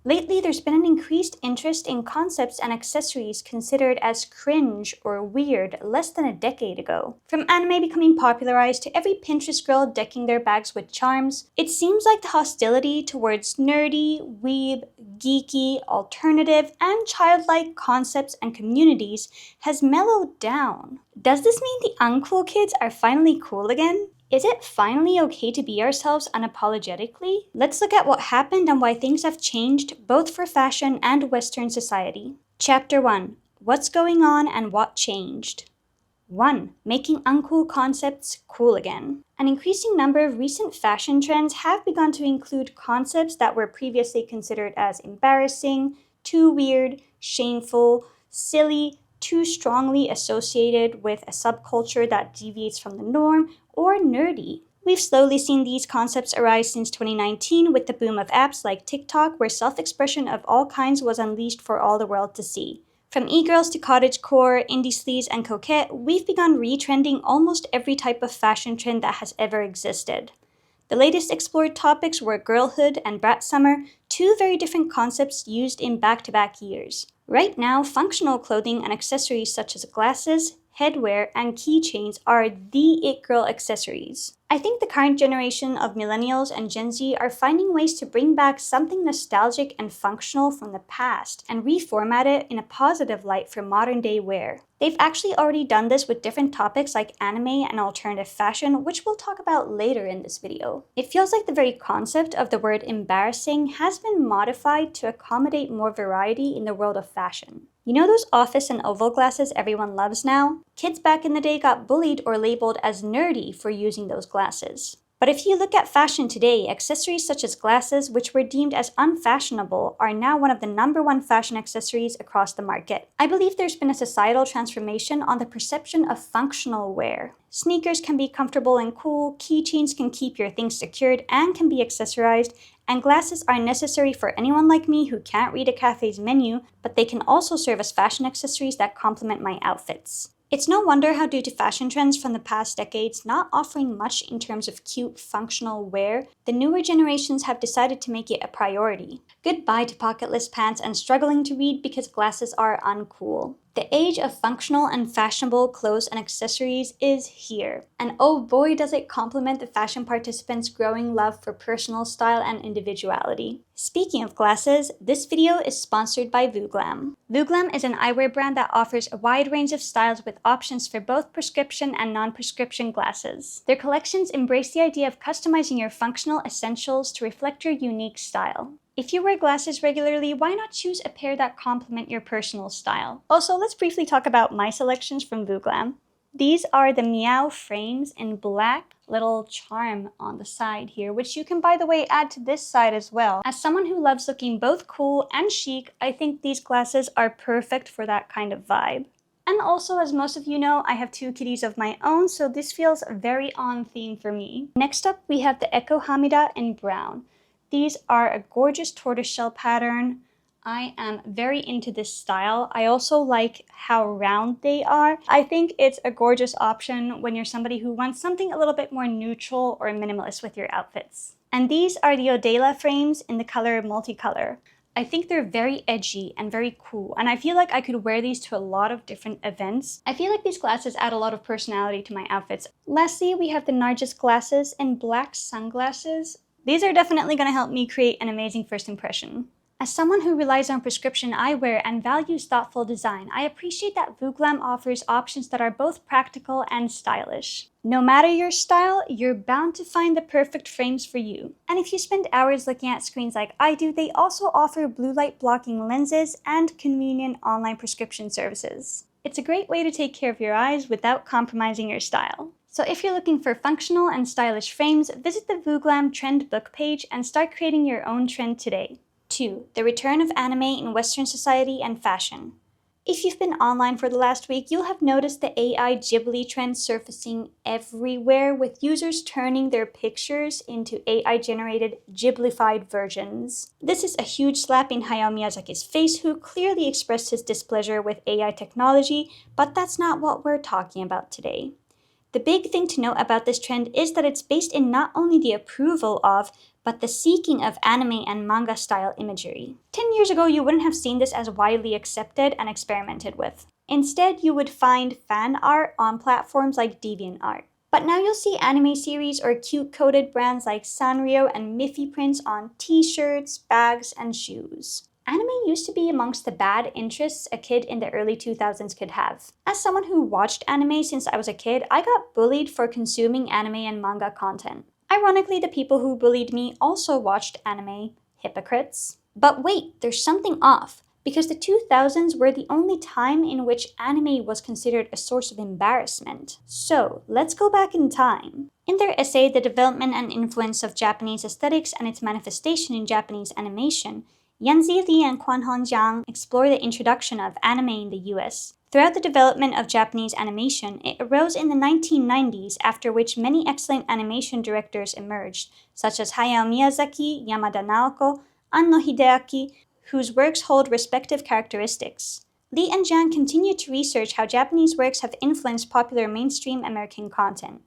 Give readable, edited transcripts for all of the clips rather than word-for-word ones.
Lately, there's been an increased interest in concepts and accessories considered as cringe or weird less than a decade ago. From anime becoming popularized to every Pinterest girl decking their bags with charms, it seems like the hostility towards nerdy, weeb, geeky, alternative, and childlike concepts and communities has mellowed down. Does this mean the uncool kids are finally cool again? Is it finally okay to be ourselves unapologetically? Let's look at what happened and why things have changed both for fashion and Western society. Chapter 1. What's going on and what changed? 1. Making uncool concepts cool again. An increasing number of recent fashion trends have begun to include concepts that were previously considered as embarrassing, too weird, shameful, silly, too strongly associated with a subculture that deviates from the norm, or nerdy. We've slowly seen these concepts arise since 2019 with the boom of apps like TikTok, where self-expression of all kinds was unleashed for all the world to see. From e-girls to cottagecore, indie sleaze, and coquette, we've begun retrending almost every type of fashion trend that has ever existed. The latest explored topics were girlhood and brat summer, two very different concepts used in back-to-back years. Right now, functional clothing and accessories such as glasses, headwear, and keychains are the it girl accessories. I think the current generation of millennials and Gen Z are finding ways to bring back something nostalgic and functional from the past and reformat it in a positive light for modern day wear. They've actually already done this with different topics like anime and alternative fashion, which we'll talk about later in this video. It feels like the very concept of the word embarrassing has been modified to accommodate more variety in the world of fashion. You know those office and oval glasses everyone loves now? Kids back in the day got bullied or labeled as nerdy for using those glasses. But if you look at fashion today, accessories such as glasses, which were deemed as unfashionable, are now one of the #1 fashion accessories across the market. I believe there's been a societal transformation on the perception of functional wear. Sneakers can be comfortable and cool, keychains can keep your things secured and can be accessorized, and glasses are necessary for anyone like me who can't read a cafe's menu, but they can also serve as fashion accessories that complement my outfits. It's no wonder how, due to fashion trends from the past decades not offering much in terms of cute, functional wear, the newer generations have decided to make it a priority. Goodbye to pocketless pants and struggling to read because glasses are uncool. The age of functional and fashionable clothes and accessories is here. And oh boy does it complement the fashion participants' growing love for personal style and individuality. Speaking of glasses, this video is sponsored by Vooglam. Vooglam is an eyewear brand that offers a wide range of styles with options for both prescription and non-prescription glasses. Their collections embrace the idea of customizing your functional essentials to reflect your unique style. If you wear glasses regularly, why not choose a pair that complement your personal style? Also, let's briefly talk about my selections from Vooglam. These are the Meow frames in black, little charm on the side here, which you can, by the way, add to this side as well. As someone who loves looking both cool and chic, I think these glasses are perfect for that kind of vibe. And also, as most of you know, I have two kitties of my own, so this feels very on theme for me. Next up, we have the Echo Hamida in brown. These are a gorgeous tortoiseshell pattern. I am very into this style. I also like how round they are. I think it's a gorgeous option when you're somebody who wants something a little bit more neutral or minimalist with your outfits. And these are the Odela frames in the color multicolor. I think they're very edgy and very cool, and I feel like I could wear these to a lot of different events. I feel like these glasses add a lot of personality to my outfits. Lastly, we have the Nargis glasses in black sunglasses. These are definitely going to help me create an amazing first impression. As someone who relies on prescription eyewear and values thoughtful design, I appreciate that Vooglam offers options that are both practical and stylish. No matter your style, you're bound to find the perfect frames for you. And if you spend hours looking at screens like I do, they also offer blue light blocking lenses and convenient online prescription services. It's a great way to take care of your eyes without compromising your style. So if you're looking for functional and stylish frames, visit the Vooglam Trend book page and start creating your own trend today. 2. The return of anime in Western society and fashion. If you've been online for the last week, you'll have noticed the AI Ghibli trend surfacing everywhere, with users turning their pictures into AI-generated Ghiblified versions. This is a huge slap in Hayao Miyazaki's face, who clearly expressed his displeasure with AI technology, but that's not what we're talking about today. The big thing to note about this trend is that it's based in not only the approval of, but the seeking of anime and manga style imagery. 10 years ago, you wouldn't have seen this as widely accepted and experimented with. Instead, you would find fan art on platforms like DeviantArt. But now you'll see anime series or cute-coded brands like Sanrio and Miffy prints on t-shirts, bags, and shoes. Anime used to be amongst the bad interests a kid in the early 2000s could have. As someone who watched anime since I was a kid, I got bullied for consuming anime and manga content. Ironically, the people who bullied me also watched anime. Hypocrites. But wait, there's something off, because the 2000s were the only time in which anime was considered a source of embarrassment. So, let's go back in time. In their essay, The Development and Influence of Japanese Aesthetics and Its Manifestation in Japanese Animation, Yanze and Quanhong Jiang explore the introduction of anime in the US. Throughout the development of Japanese animation, it arose in the 1990s, after which many excellent animation directors emerged, such as Hayao Miyazaki, Yamada Naoko, Anno Hideaki, whose works hold respective characteristics. Li and Jiang continued to research how Japanese works have influenced popular mainstream American content.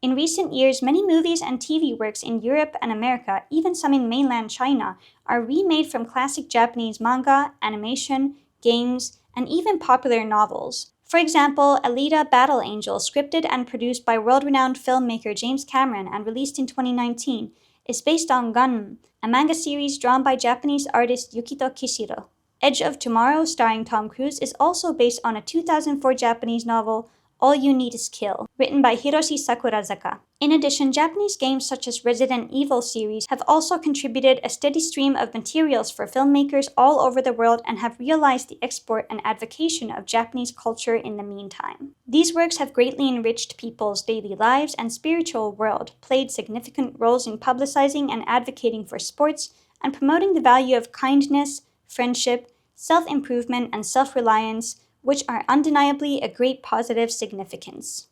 In recent years, many movies and TV works in Europe and America, even some in mainland China, are remade from classic Japanese manga, animation, games, and even popular novels. For example, Alita: Battle Angel, scripted and produced by world-renowned filmmaker James Cameron and released in 2019, is based on Gun, a manga series drawn by Japanese artist Yukito Kishiro. Edge of Tomorrow, starring Tom Cruise, is also based on a 2004 Japanese novel, All You Need Is Kill, written by Hiroshi Sakurazaka. In addition, Japanese games such as Resident Evil series have also contributed a steady stream of materials for filmmakers all over the world and have realized the export and advocacy of Japanese culture in the meantime. These works have greatly enriched people's daily lives and spiritual world, played significant roles in publicizing and advocating for sports, and promoting the value of kindness, friendship, self-improvement, and self-reliance, which are undeniably a great positive significance.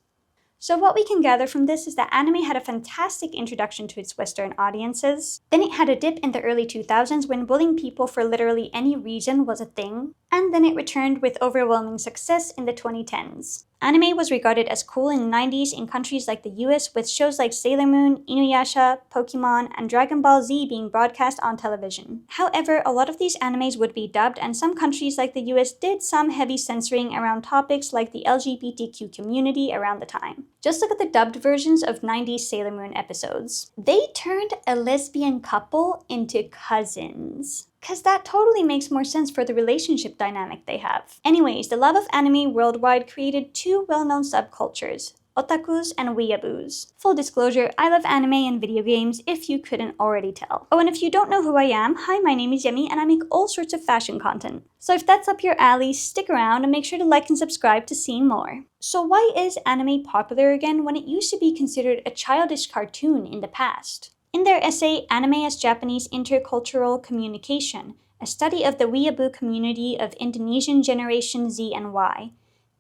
So what we can gather from this is that anime had a fantastic introduction to its Western audiences. Then it had a dip in the early 2000s when bullying people for literally any reason was a thing. And then it returned with overwhelming success in the 2010s. Anime was regarded as cool in the 90s in countries like the US, with shows like Sailor Moon, Inuyasha, Pokemon, and Dragon Ball Z being broadcast on television. However, a lot of these animes would be dubbed, and some countries like the US did some heavy censoring around topics like the LGBTQ community around the time. Just look at the dubbed versions of 90s Sailor Moon episodes. They turned a lesbian couple into cousins. Cause that totally makes more sense for the relationship dynamic they have. Anyways, the love of anime worldwide created two well-known subcultures, otakus and weeaboos. Full disclosure, I love anime and video games if you couldn't already tell. Oh, and if you don't know who I am, hi, my name is Yemi and I make all sorts of fashion content. So if that's up your alley, stick around and make sure to like and subscribe to see more. So why is anime popular again when it used to be considered a childish cartoon in the past? In their essay, Anime as Japanese Intercultural Communication, a study of the Weeaboo community of Indonesian Generation Z and Y,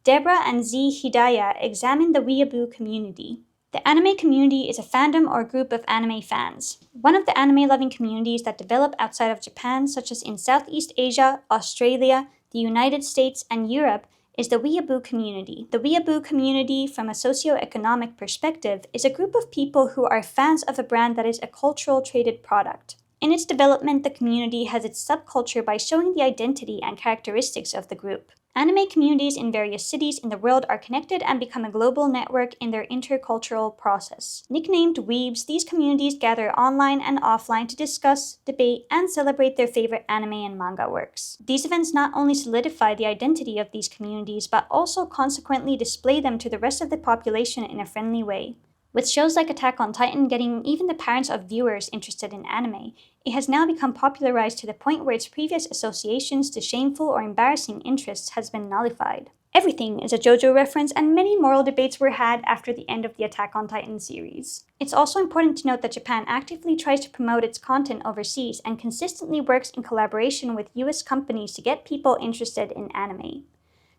Debra and Hidayat examined the Weeaboo community. The anime community is a fandom or group of anime fans. One of the anime-loving communities that develop outside of Japan, such as in Southeast Asia, Australia, the United States, and Europe, is the Weeaboo community. The Weeaboo community, from a socio-economic perspective, is a group of people who are fans of a brand that is a cultural traded product. In its development, the community has its subculture by showing the identity and characteristics of the group. Anime communities in various cities in the world are connected and become a global network in their intercultural process. Nicknamed Weebs, these communities gather online and offline to discuss, debate, and celebrate their favorite anime and manga works. These events not only solidify the identity of these communities, but also consequently display them to the rest of the population in a friendly way. With shows like Attack on Titan getting even the parents of viewers interested in anime, it has now become popularized to the point where its previous associations to shameful or embarrassing interests has been nullified. Everything is a JoJo reference, and many moral debates were had after the end of the Attack on Titan series. It's also important to note that Japan actively tries to promote its content overseas and consistently works in collaboration with US companies to get people interested in anime.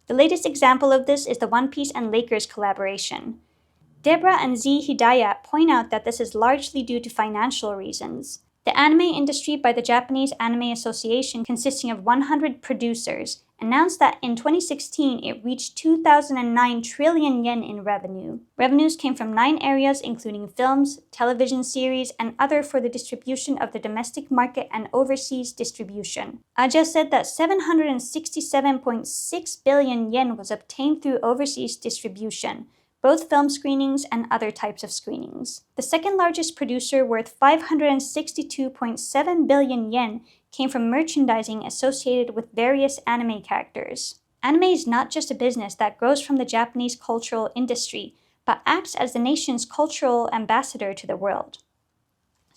The latest example of this is the One Piece and Lakers collaboration. Debra and Hidayat point out that this is largely due to financial reasons. The anime industry by the Japanese Anime Association, consisting of 100 producers, announced that in 2016 it reached 2009 trillion yen in revenue. Revenues came from 9 areas including films, television series, and other for the distribution of the domestic market and overseas distribution. Aja said that 767.6 billion yen was obtained through overseas distribution, both film screenings and other types of screenings. The second largest producer, worth 562.7 billion yen, came from merchandising associated with various anime characters. Anime is not just a business that grows from the Japanese cultural industry, but acts as the nation's cultural ambassador to the world.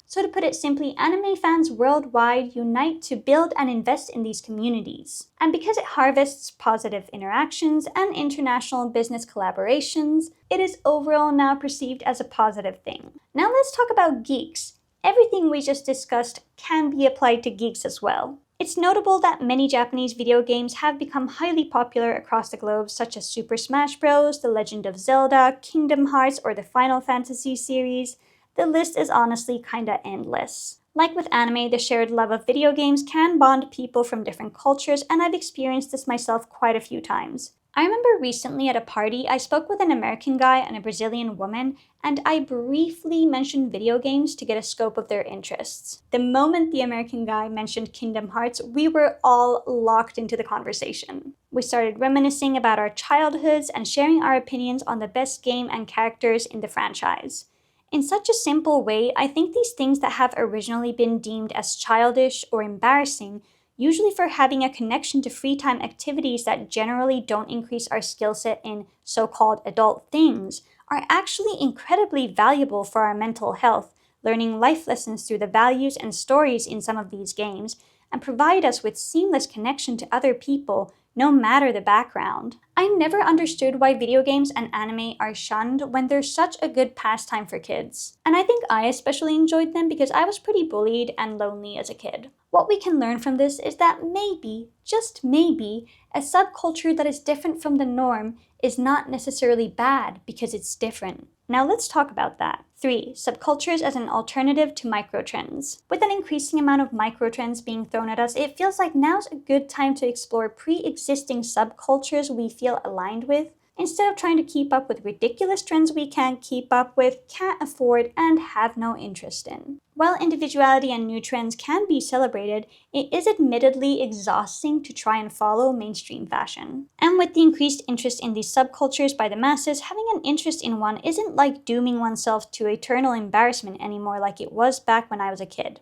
So to put it simply, anime fans worldwide unite to build and invest in these communities. And because it harvests positive interactions and international business collaborations, it is overall now perceived as a positive thing. Now let's talk about geeks. Everything we just discussed can be applied to geeks as well. It's notable that many Japanese video games have become highly popular across the globe, such as Super Smash Bros., The Legend of Zelda, Kingdom Hearts, or the Final Fantasy series. The list is honestly kinda endless. Like with anime, the shared love of video games can bond people from different cultures, and I've experienced this myself quite a few times. I remember recently at a party, I spoke with an American guy and a Brazilian woman, and I briefly mentioned video games to get a scope of their interests. The moment the American guy mentioned Kingdom Hearts, we were all locked into the conversation. We started reminiscing about our childhoods and sharing our opinions on the best game and characters in the franchise. In such a simple way, I think these things that have originally been deemed as childish or embarrassing, usually for having a connection to free time activities that generally don't increase our skill set in so-called adult things, are actually incredibly valuable for our mental health, learning life lessons through the values and stories in some of these games, and provide us with seamless connection to other people, no matter the background. I never understood why video games and anime are shunned when they're such a good pastime for kids. And I think I especially enjoyed them because I was pretty bullied and lonely as a kid. What we can learn from this is that maybe, just maybe, a subculture that is different from the norm is not necessarily bad because it's different. Now let's talk about that. 3. Subcultures as an alternative to microtrends. With an increasing amount of microtrends being thrown at us, it feels like now's a good time to explore pre-existing subcultures we feel aligned with, instead of trying to keep up with ridiculous trends we can't keep up with, can't afford, and have no interest in. While individuality and new trends can be celebrated, it is admittedly exhausting to try and follow mainstream fashion. And with the increased interest in these subcultures by the masses, having an interest in one isn't like dooming oneself to eternal embarrassment anymore like it was back when I was a kid.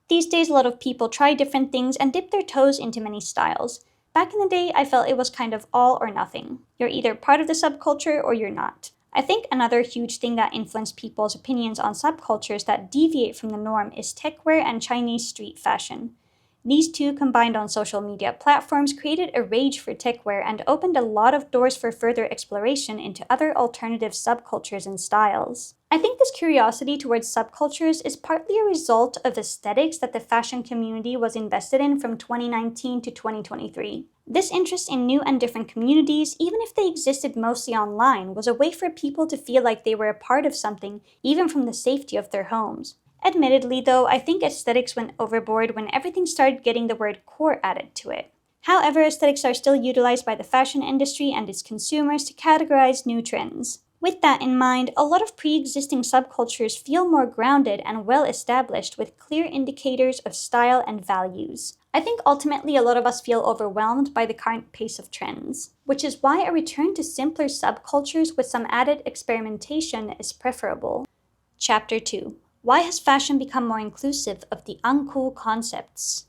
These days, a lot of people try different things and dip their toes into many styles. Back in the day, I felt it was kind of all or nothing. You're either part of the subculture or you're not. I think another huge thing that influenced people's opinions on subcultures that deviate from the norm is techwear and Chinese street fashion. These two combined on social media platforms created a rage for techwear and opened a lot of doors for further exploration into other alternative subcultures and styles. I think this curiosity towards subcultures is partly a result of aesthetics that the fashion community was invested in from 2019 to 2023. This interest in new and different communities, even if they existed mostly online, was a way for people to feel like they were a part of something, even from the safety of their homes. Admittedly, though, I think aesthetics went overboard when everything started getting the word core added to it. However, aesthetics are still utilized by the fashion industry and its consumers to categorize new trends. With that in mind, a lot of pre-existing subcultures feel more grounded and well-established with clear indicators of style and values. I think ultimately a lot of us feel overwhelmed by the current pace of trends, which is why a return to simpler subcultures with some added experimentation is preferable. Chapter 2. Why has fashion become more inclusive of the uncool concepts?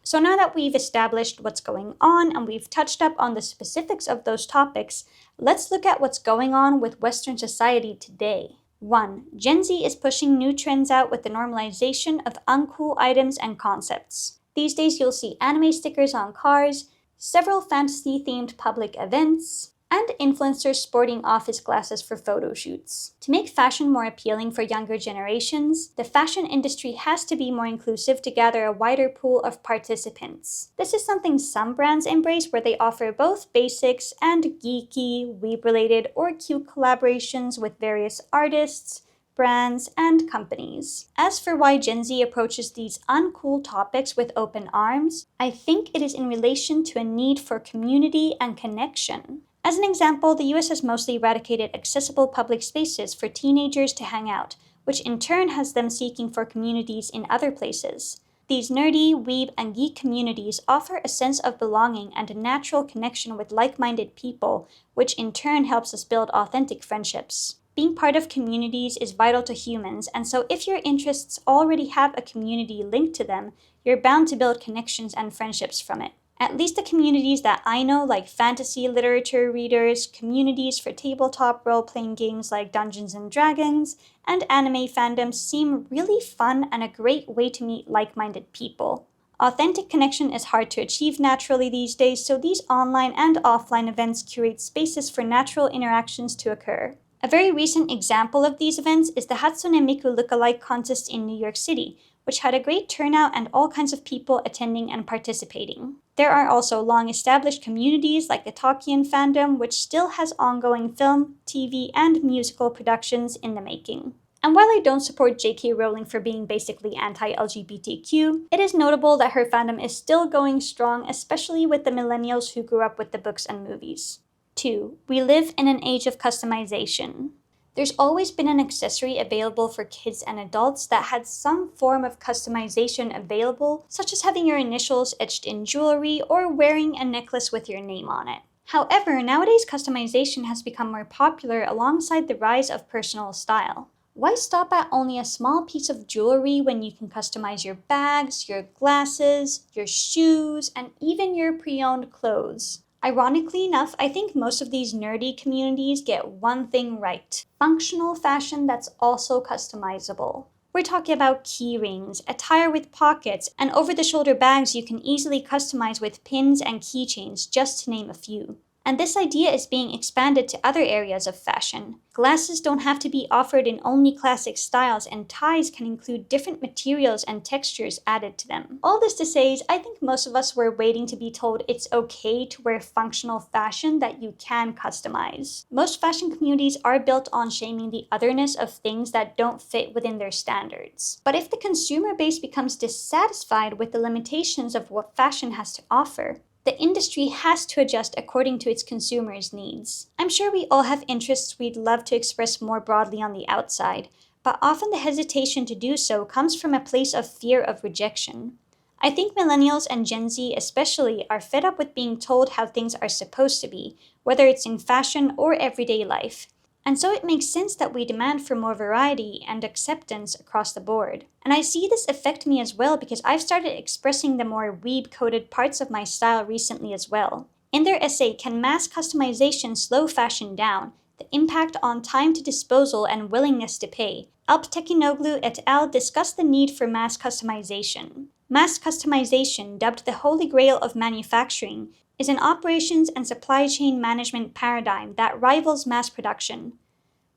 So now that we've established what's going on and we've touched up on the specifics of those topics, let's look at what's going on with Western society today. 1. Gen Z is pushing new trends out with the normalization of uncool items and concepts. These days you'll see anime stickers on cars, several fantasy-themed public events, and influencers sporting office glasses for photo shoots. To make fashion more appealing for younger generations, the fashion industry has to be more inclusive to gather a wider pool of participants. This is something some brands embrace, where they offer both basics and geeky, Weeb-related or cute collaborations with various artists, brands, and companies. As for why Gen Z approaches these uncool topics with open arms, I think it is in relation to a need for community and connection. As an example, the US has mostly eradicated accessible public spaces for teenagers to hang out, which in turn has them seeking for communities in other places. These nerdy, weeb, and geek communities offer a sense of belonging and a natural connection with like-minded people, which in turn helps us build authentic friendships. Being part of communities is vital to humans, and so if your interests already have a community linked to them, you're bound to build connections and friendships from it. At least the communities that I know, like fantasy literature readers, communities for tabletop role-playing games like Dungeons & Dragons, and anime fandoms seem really fun and a great way to meet like-minded people. Authentic connection is hard to achieve naturally these days, so these online and offline events curate spaces for natural interactions to occur. A very recent example of these events is the Hatsune Miku lookalike contest in New York City, which had a great turnout and all kinds of people attending and participating. There are also long-established communities like the Tolkien fandom, which still has ongoing film, TV, and musical productions in the making. And while I don't support J.K. Rowling for being basically anti-LGBTQ, it is notable that her fandom is still going strong, especially with the millennials who grew up with the books and movies. 2. We live in an age of customization. There's always been an accessory available for kids and adults that had some form of customization available, such as having your initials etched in jewelry or wearing a necklace with your name on it. However, nowadays customization has become more popular alongside the rise of personal style. Why stop at only a small piece of jewelry when you can customize your bags, your glasses, your shoes, and even your pre-owned clothes? Ironically enough, I think most of these nerdy communities get one thing right: functional fashion that's also customizable. We're talking about key rings, attire with pockets, and over-the-shoulder bags you can easily customize with pins and keychains, just to name a few. And this idea is being expanded to other areas of fashion. Glasses don't have to be offered in only classic styles, and ties can include different materials and textures added to them. All this to say is, I think most of us were waiting to be told it's okay to wear functional fashion that you can customize. Most fashion communities are built on shaming the otherness of things that don't fit within their standards. But if the consumer base becomes dissatisfied with the limitations of what fashion has to offer, the industry has to adjust according to its consumers' needs. I'm sure we all have interests we'd love to express more broadly on the outside, but often the hesitation to do so comes from a place of fear of rejection. I think millennials and Gen Z especially are fed up with being told how things are supposed to be, whether it's in fashion or everyday life. And so it makes sense that we demand for more variety and acceptance across the board. And I see this affect me as well because I've started expressing the more weeb-coded parts of my style recently as well. In their essay, Can Mass Customization Slow Fashion Down? The Impact on Time to Disposal and Willingness to Pay, Alptekinoglu et al. Discuss the need for mass customization. Mass customization, dubbed the holy grail of manufacturing, is an operations and supply chain management paradigm that rivals mass production.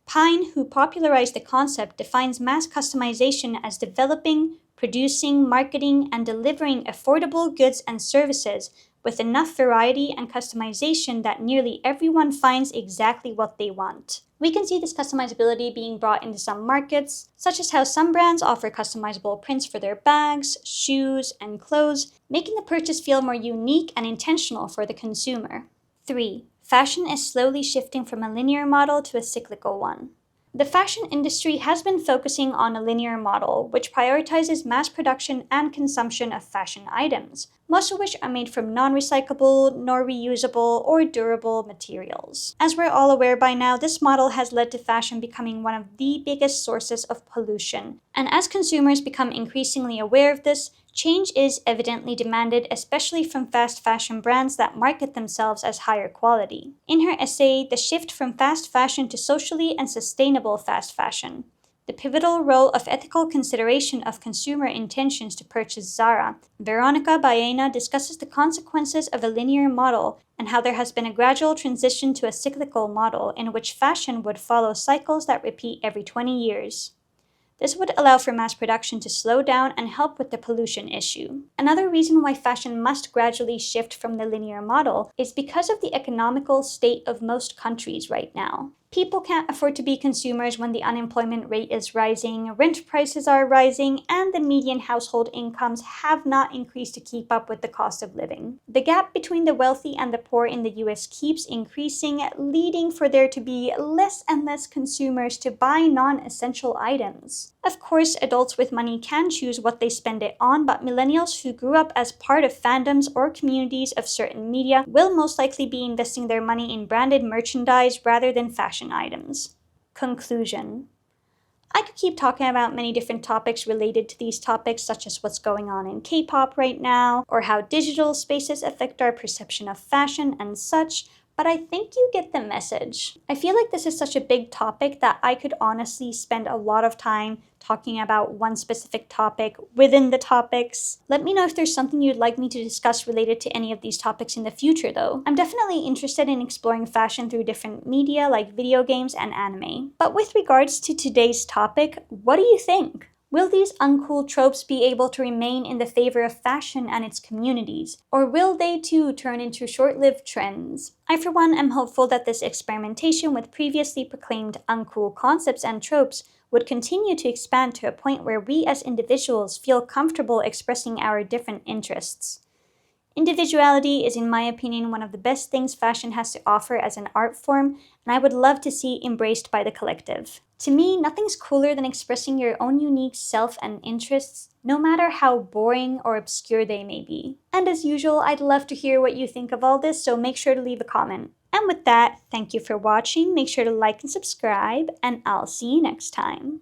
Pine, who popularized the concept, defines mass customization as developing, producing, marketing, and delivering affordable goods and services with enough variety and customization that nearly everyone finds exactly what they want. We can see this customizability being brought into some markets, such as how some brands offer customizable prints for their bags, shoes, and clothes, making the purchase feel more unique and intentional for the consumer. 3. Fashion is slowly shifting from a linear model to a cyclical one. The fashion industry has been focusing on a linear model, which prioritizes mass production and consumption of fashion items, most of which are made from non-recyclable, nor reusable, or durable materials. As we're all aware by now, this model has led to fashion becoming one of the biggest sources of pollution. And as consumers become increasingly aware of this, change is evidently demanded, especially from fast fashion brands that market themselves as higher quality. In her essay, The Shift from Fast Fashion to Socially and Sustainable Fast Fashion, the pivotal role of ethical consideration of consumer intentions to purchase Zara, Veronica Baena discusses the consequences of a linear model and how there has been a gradual transition to a cyclical model in which fashion would follow cycles that repeat every 20 years. This would allow for mass production to slow down and help with the pollution issue. Another reason why fashion must gradually shift from the linear model is because of the economical state of most countries right now. People can't afford to be consumers when the unemployment rate is rising, rent prices are rising, and the median household incomes have not increased to keep up with the cost of living. The gap between the wealthy and the poor in the US keeps increasing, leading for there to be less and less consumers to buy non-essential items. Of course, adults with money can choose what they spend it on, but millennials who grew up as part of fandoms or communities of certain media will most likely be investing their money in branded merchandise rather than fashion items. Conclusion. I could keep talking about many different topics related to these topics, such as what's going on in K-pop right now, or how digital spaces affect our perception of fashion and such, but I think you get the message. I feel like this is such a big topic that I could honestly spend a lot of time talking about one specific topic within the topics. Let me know if there's something you'd like me to discuss related to any of these topics in the future though. I'm definitely interested in exploring fashion through different media like video games and anime. But with regards to today's topic, what do you think? Will these uncool tropes be able to remain in the favor of fashion and its communities? Or will they too turn into short-lived trends? I for one am hopeful that this experimentation with previously proclaimed uncool concepts and tropes would continue to expand to a point where we as individuals feel comfortable expressing our different interests. Individuality is, in my opinion, one of the best things fashion has to offer as an art form, and I would love to see embraced by the collective. To me, nothing's cooler than expressing your own unique self and interests, no matter how boring or obscure they may be. And as usual, I'd love to hear what you think of all this, so make sure to leave a comment. And with that, thank you for watching, make sure to like and subscribe, and I'll see you next time.